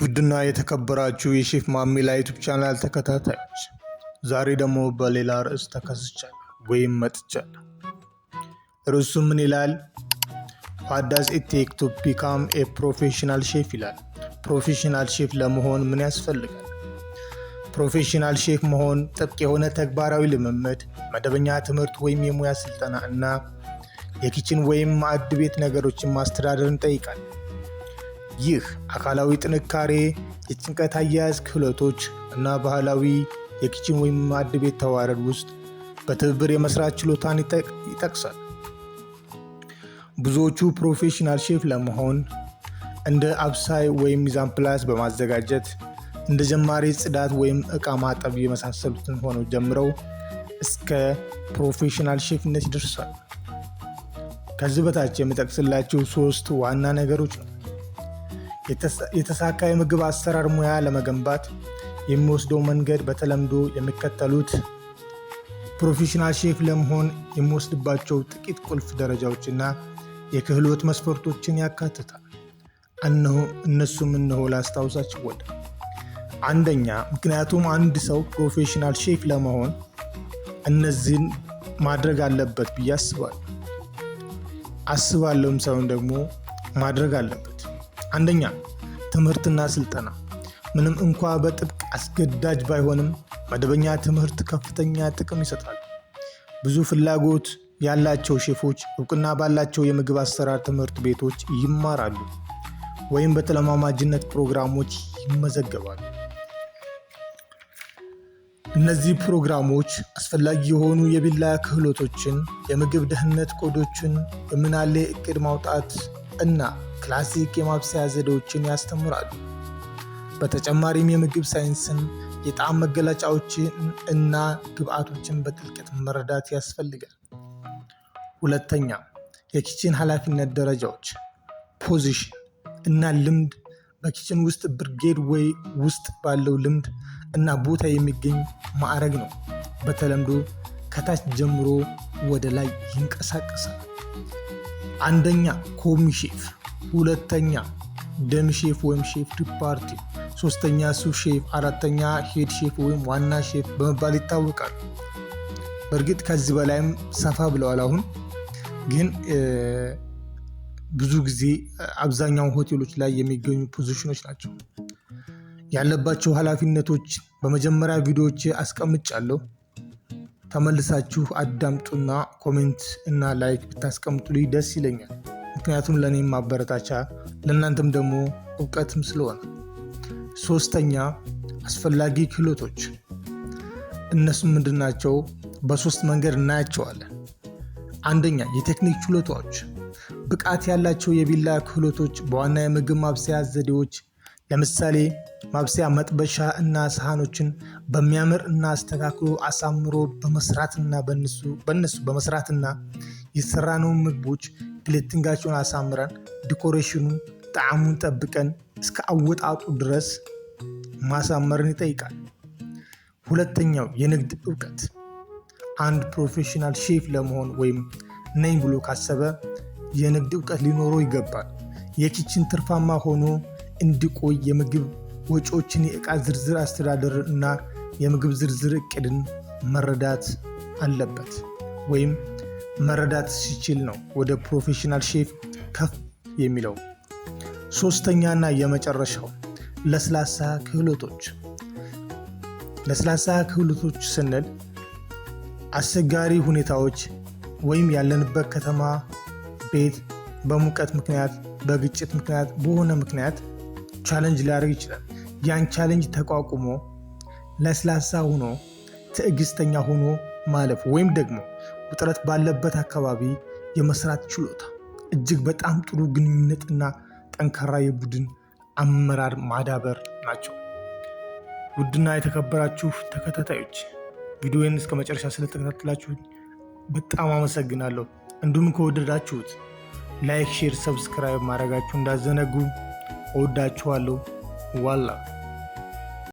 ውድና የተከበራችሁ የሼፍ ማሚላ ዩቲዩብ ቻናል ተከታታዮች ዛሬ ደግሞ በሌላ ርዕስ ተከስቻለሁ ወይም መጥቻለሁ። ርዕሱ ምን ይላል? What does it take to become a professional chef ይላል። ፕሮፌሽናል ሼፍ ለመሆን ምን ያስፈልጋል? ፕሮፌሽናል ሼፍ መሆን ጥብቅ የሆነ ተግባራዊ ልምምድ፣ መደበኛ ትምህርት ወይም የሙያ ስልጠና እና የኪችን ወይም ማዕድ ቤት ነገሮችን ማስተዳደርን ይጠይቃል። ይህ አካላዊ ጥንካሬ፣ የጭንቀት አያያዝ ክህሎቶች እና ባህላዊ የኪችን ወይም ማዕድ ቤት ተዋረድ ውስጥ በትብብር የመስራት ችሎታን ይጠቅሳል። ብዙዎቹ ፕሮፌሽናል ሼፍ ለመሆን እንደ አብሳይ ወይም ሚዛን ፕላስ በማዘጋጀት እንደ ጀማሪ ጽዳት ወይም ዕቃ ማጠብ የመሳሰሉትን ሆነው ጀምረው እስከ ፕሮፌሽናል ሼፍነት ይደርሳል። ከዚህ በታች የምጠቅስላችሁ 3 ዋና ነገሮች ነው። የተሳካ የምግብ አሰራር ሙያ ለመገንባት የሚወስደው መንገድ በተለምዶ የሚከተሉት ፕሮፌሽናል ሼፍ ለመሆን የሚወስድባቸው ጥቂት ቁልፍ ደረጃዎችና የክህሎት መስፈርቶችን ያካትታል። እነሱም ላስታውሳችሁ ወደ አንደኛ፣ ምክንያቱም አንድ ሰው ፕሮፌሽናል ሼፍ ለመሆን እነዚህን ማድረግ አለበት ብዬ አስባለሁም ሰውን ደግሞ ማድረግ አለበት። አንደኛ፣ ትምህርትና ስልጠና። ምንም እንኳ በጥብቅ አስገዳጅ ባይሆንም መደበኛ ትምህርት ከፍተኛ ጥቅም ይሰጣል። ብዙ ፍላጎት ያላቸው ሼፎች እውቅና ባላቸው የምግብ አሰራር ትምህርት ቤቶች ይማራሉ ወይም በተለማማጅነት ፕሮግራሞች ይመዘገባሉ። እነዚህ ፕሮግራሞች አስፈላጊ የሆኑ የቢላ ክህሎቶችን፣ የምግብ ደህንነት ኮዶችን፣ የምናሌ እቅድ ማውጣት እና ክላሲክ የማብሰያ ዘዴዎችን ያስተምራሉ። በተጨማሪም የምግብ ሳይንስን፣ የጣዕም መገለጫዎችን እና ግብአቶችን በጥልቀት መረዳት ያስፈልጋል። ሁለተኛ፣ የኪችን ኃላፊነት ደረጃዎች፣ ፖዚሽን እና ልምድ። በኪችን ውስጥ ብርጌድ ወይ ውስጥ ባለው ልምድ እና ቦታ የሚገኝ ማዕረግ ነው። በተለምዶ ከታች ጀምሮ ወደ ላይ ይንቀሳቀሳል። አንደኛ፣ ኮሚ ሼፍ፣ ሁለተኛ ደም ሼፍ ወይም ሼፍ ዲፓርቲ፣ ሶስተኛ ሱፍ ሼፍ፣ አራተኛ ሄድ ሼፍ ወይም ዋና ሼፍ በመባል ይታወቃል። በእርግጥ ከዚህ በላይም ሰፋ ብለዋል። አሁን ግን ብዙ ጊዜ አብዛኛው ሆቴሎች ላይ የሚገኙ ፖዚሽኖች ናቸው። ያለባቸው ኃላፊነቶች በመጀመሪያ ቪዲዮዎች አስቀምጫለሁ። ተመልሳችሁ አዳምጡና ኮሜንት እና ላይክ ብታስቀምጡልኝ ደስ ይለኛል። ምክንያቱም ለእኔም ማበረታቻ ለእናንተም ደግሞ እውቀትም ስለሆነ። ሶስተኛ፣ አስፈላጊ ክህሎቶች። እነሱም ምንድናቸው? በ3 መንገድ እናያቸዋለን። አንደኛ፣ የቴክኒክ ችሎታዎች። ብቃት ያላቸው የቢላ ክህሎቶች በዋና የምግብ ማብሰያ ዘዴዎች፣ ለምሳሌ ማብሰያ መጥበሻ እና ሳህኖችን በሚያምር እና አስተካክሎ አሳምሮ በመስራትና በነሱ በመስራትና የሰራነውን ምግቦች ፕሌቲንጋቸውን አሳምረን ዲኮሬሽኑን ጣዕሙን ጠብቀን እስከ አወጣጡ ድረስ ማሳመርን ይጠይቃል። ሁለተኛው፣ የንግድ እውቀት። አንድ ፕሮፌሽናል ሼፍ ለመሆን ወይም ነኝ ብሎ ካሰበ የንግድ እውቀት ሊኖረው ይገባል። የኪችን ትርፋማ ሆኖ እንዲቆይ የምግብ ወጪዎችን፣ የዕቃ ዝርዝር አስተዳደር እና የምግብ ዝርዝር እቅድን መረዳት አለበት። ወይም መረዳት ሲችል ነው ወደ ፕሮፌሽናል ሼፍ ከፍ የሚለው። ሶስተኛና የመጨረሻው፣ ለስላሳ ክህሎቶች። ለስላሳ ክህሎቶች ስንል አስቸጋሪ ሁኔታዎች ወይም ያለንበት ከተማ ቤት በሙቀት ምክንያት፣ በግጭት ምክንያት፣ በሆነ ምክንያት ቻሌንጅ ሊያደርግ ይችላል። ያን ቻሌንጅ ተቋቁሞ ለስላሳ ሆኖ ትዕግስተኛ ሆኖ ማለፍ ወይም ደግሞ ውጥረት ባለበት አካባቢ የመስራት ችሎታ፣ እጅግ በጣም ጥሩ ግንኙነት እና ጠንካራ የቡድን አመራር ማዳበር ናቸው። ውድና የተከበራችሁ ተከታታዮች ቪዲዮውን እስከ መጨረሻ ስለተከታተላችሁ በጣም አመሰግናለሁ። እንዲሁም ከወደዳችሁት ላይክ፣ ሼር፣ ሰብስክራይብ ማድረጋችሁ እንዳዘነጉ። እወዳችኋለሁ። ዋላ